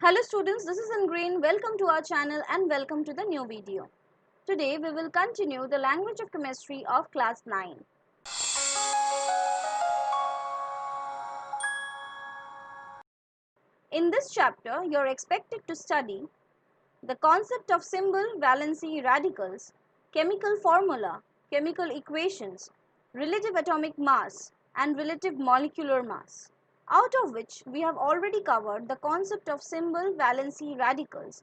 Hello students, this is Ingrain. Welcome to our channel and welcome to the new video. Today we will continue the language of chemistry of class 9. In this chapter, you are expected to study the concept of symbol valency radicals, chemical formula, chemical equations, relative atomic mass and relative molecular mass, out of which we have already covered the concept of symbol valency radicals,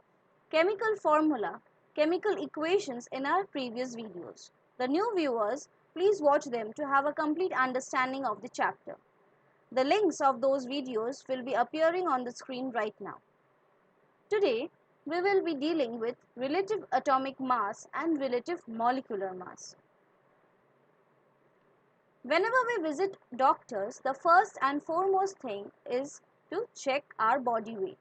chemical formula, chemical equations in our previous videos. The new viewers, please watch them to have a complete understanding of the chapter. The links of those videos will be appearing on the screen right now. Today, we will be dealing with relative atomic mass and relative molecular mass. Whenever we visit doctors, the first and foremost thing is to check our body weight.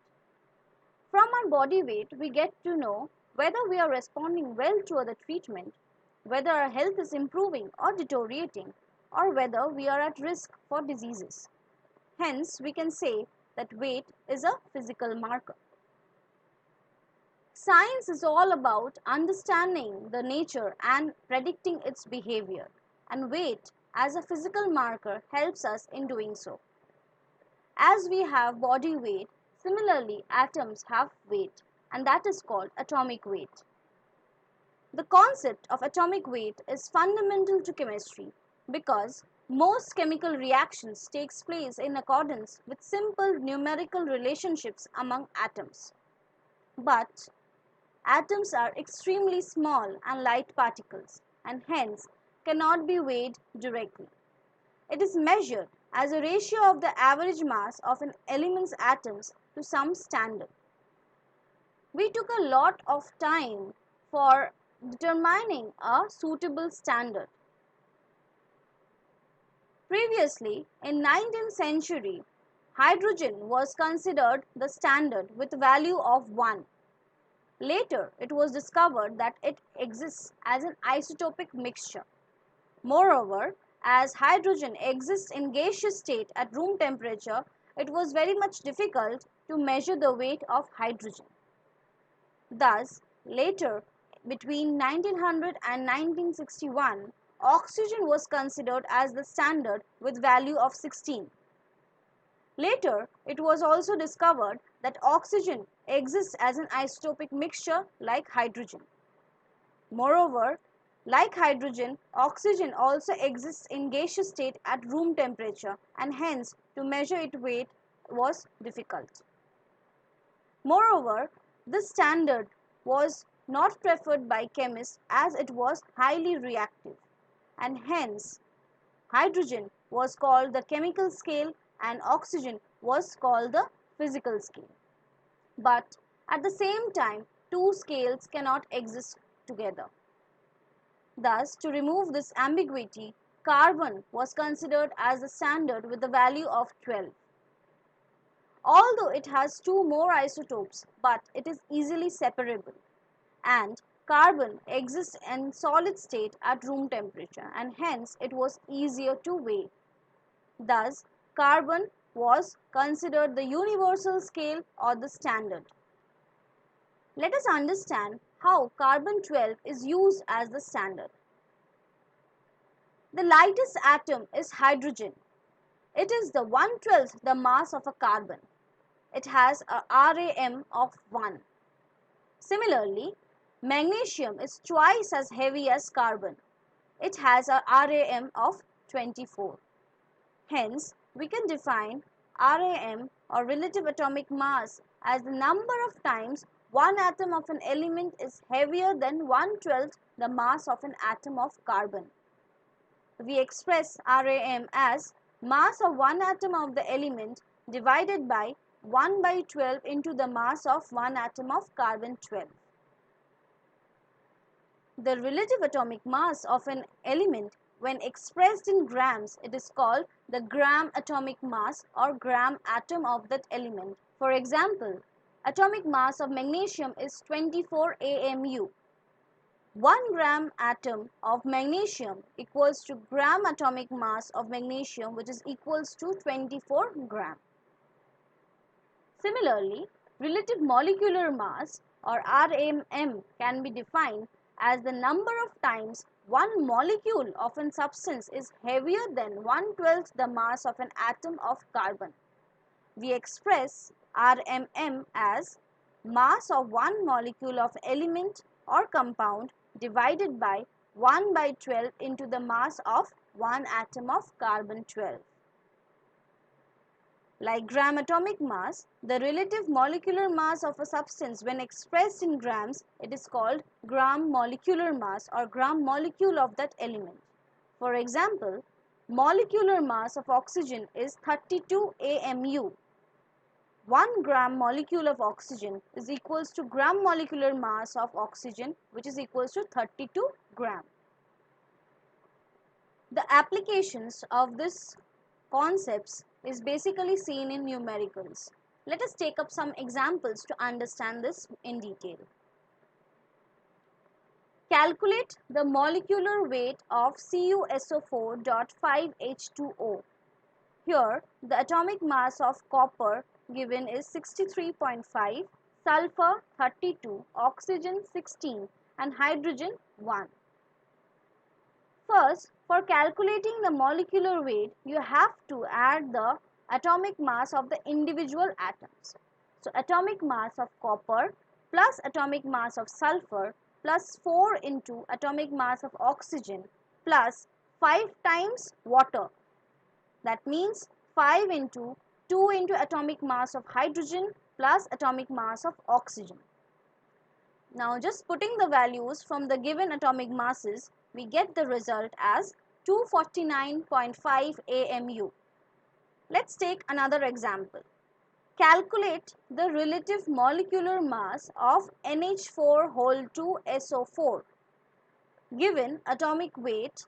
From our body weight, we get to know whether we are responding well to the treatment, whether our health is improving or deteriorating, or whether we are at risk for diseases. Hence, we can say that weight is a physical marker. Science is all about understanding the nature and predicting its behavior, and weight as a physical marker helps us in doing so. As we have body weight, similarly atoms have weight, and that is called atomic weight. The concept of atomic weight is fundamental to chemistry because most chemical reactions takes place in accordance with simple numerical relationships among atoms. But atoms are extremely small and light particles and hence cannot be weighed directly. It is measured as a ratio of the average mass of an element's atoms to some standard. We took a lot of time for determining a suitable standard. Previously, in 19th century, hydrogen was considered the standard with value of 1. Later, it was discovered that it exists as an isotopic mixture. Moreover, as hydrogen exists in gaseous state at room temperature, it was very much difficult to measure the weight of hydrogen. Thus, later, between 1900 and 1961, oxygen was considered as the standard with value of 16. Later, it was also discovered that oxygen exists as an isotopic mixture like hydrogen. Moreover, like hydrogen, oxygen also exists in gaseous state at room temperature and hence to measure its weight was difficult. Moreover, this standard was not preferred by chemists as it was highly reactive and hence hydrogen was called the chemical scale and oxygen was called the physical scale. But at the same time, two scales cannot exist together. Thus, to remove this ambiguity, carbon was considered as the standard with the value of 12. Although it has two more isotopes, but it is easily separable, and carbon exists in solid state at room temperature and hence it was easier to weigh. Thus, carbon was considered the universal scale or the standard. Let us understand how carbon-12 is used as the standard. The lightest atom is hydrogen. It is the 1/12 the mass of a carbon. It has a RAM of 1. Similarly, magnesium is twice as heavy as carbon. It has a RAM of 24. Hence, we can define RAM or relative atomic mass as the number of times one atom of an element is heavier than 1/12 the mass of an atom of carbon. We express RAM as mass of one atom of the element divided by 1/12 into the mass of one atom of carbon-12. The relative atomic mass of an element when expressed in grams, it is called the gram atomic mass or gram atom of that element. For example, atomic mass of magnesium is 24 AMU. 1 gram atom of magnesium equals to gram atomic mass of magnesium which is equals to 24 gram. Similarly, Relative molecular mass or RMM can be defined as the number of times one molecule of a substance is heavier than 1/12 the mass of an atom of carbon. We express RMM as mass of one molecule of element or compound divided by 1/12 into the mass of one atom of carbon 12. Like gram atomic mass, the relative molecular mass of a substance when expressed in grams, it is called gram molecular mass or gram molecule of that element. For example, molecular mass of oxygen is 32 AMU. 1 gram molecule of oxygen is equals to gram molecular mass of oxygen, which is equals to 32 gram. The applications of this concepts is basically seen in numericals. Let us take up some examples to understand this in detail. Calculate the molecular weight of CuSO4.5H2O. Here, the atomic mass of copper given is 63.5, sulfur 32, oxygen 16 and hydrogen 1. First, for calculating the molecular weight, you have to add the atomic mass of the individual atoms. So, atomic mass of copper plus atomic mass of sulfur plus 4 into atomic mass of oxygen plus 5 times water. That means 5 into 2 into atomic mass of hydrogen plus atomic mass of oxygen. Now just putting the values from the given atomic masses, we get the result as 249.5 AMU. Let's take another example. Calculate the relative molecular mass of NH4 given atomic weight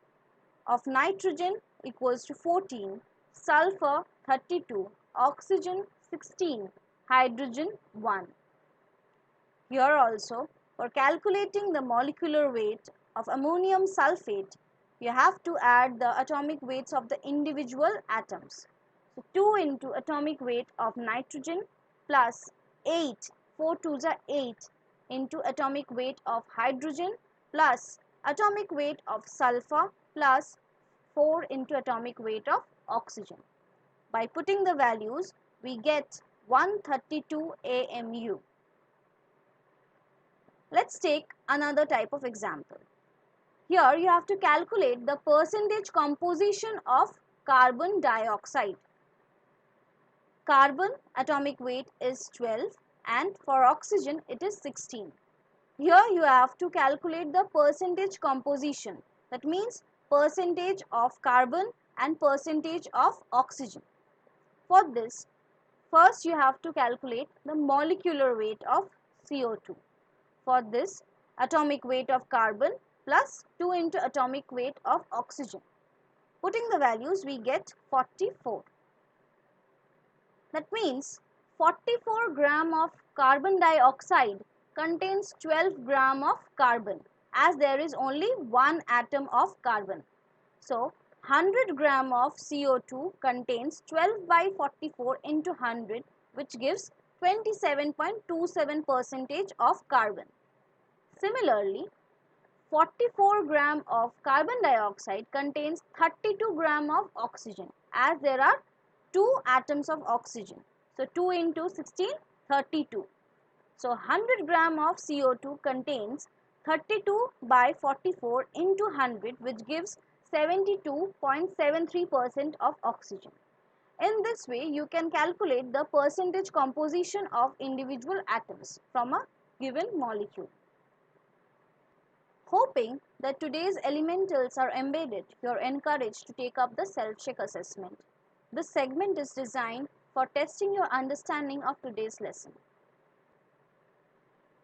of nitrogen equals to 14, sulfur 32, oxygen 16, hydrogen 1. Here also, for calculating the molecular weight of ammonium sulfate, you have to add the atomic weights of the individual atoms. So 2 into atomic weight of nitrogen plus 8, 4 2s are 8 into atomic weight of hydrogen plus atomic weight of sulfur plus 4 into atomic weight of oxygen. By putting the values, we get 132 AMU. Let's take another type of example. Here you have to calculate the percentage composition of carbon dioxide. Carbon atomic weight is 12 and for oxygen it is 16. Here you have to calculate the percentage composition. That means percentage of carbon and percentage of oxygen. For this, first you have to calculate the molecular weight of CO2. For this, atomic weight of carbon plus 2 into atomic weight of oxygen. Putting the values, we get 44. That means 44 gram of carbon dioxide contains 12 gram of carbon, as there is only one atom of carbon. So, 100 gram of CO2 contains 12 by 44 into 100, which gives 27.27% of carbon. Similarly, 44 gram of carbon dioxide contains 32 gram of oxygen, as there are 2 atoms of oxygen. So 2 into 16, 32. So 100 gram of CO2 contains 32 by 44 into 100, which gives 72.73% of oxygen. In this way, you can calculate the percentage composition of individual atoms from a given molecule. Hoping that today's elementals are embedded, you are encouraged to take up the self-check assessment. This segment is designed for testing your understanding of today's lesson.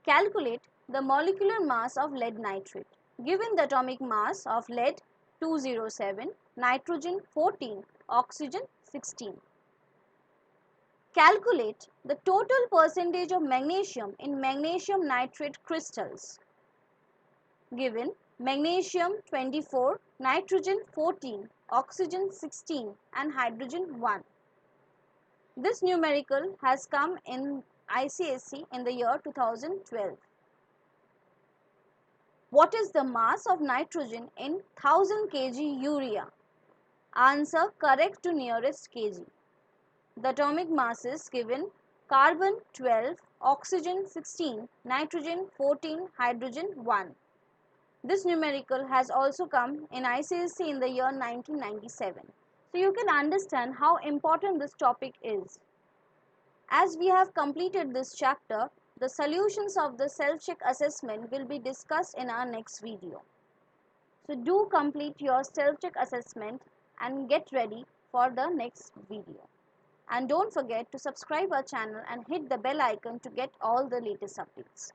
Calculate the molecular mass of lead nitrate. Given the atomic mass of lead 207, nitrogen 14, oxygen 16. Calculate the total percentage of magnesium in magnesium nitrate crystals. Given magnesium 24, nitrogen 14, oxygen 16 and hydrogen 1. This numerical has come in ICSE in the year 2012. What is the mass of nitrogen in 1000 kg urea? Answer correct to nearest kg. The atomic mass is given: carbon 12, oxygen 16, nitrogen 14, hydrogen 1. This numerical has also come in ICSE in the year 1997. So you can understand how important this topic is. As we have completed this chapter, the solutions of the self-check assessment will be discussed in our next video. So do complete your self-check assessment and get ready for the next video. And don't forget to subscribe our channel and hit the bell icon to get all the latest updates.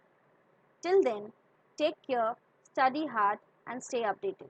Till then, take care, study hard and stay updated.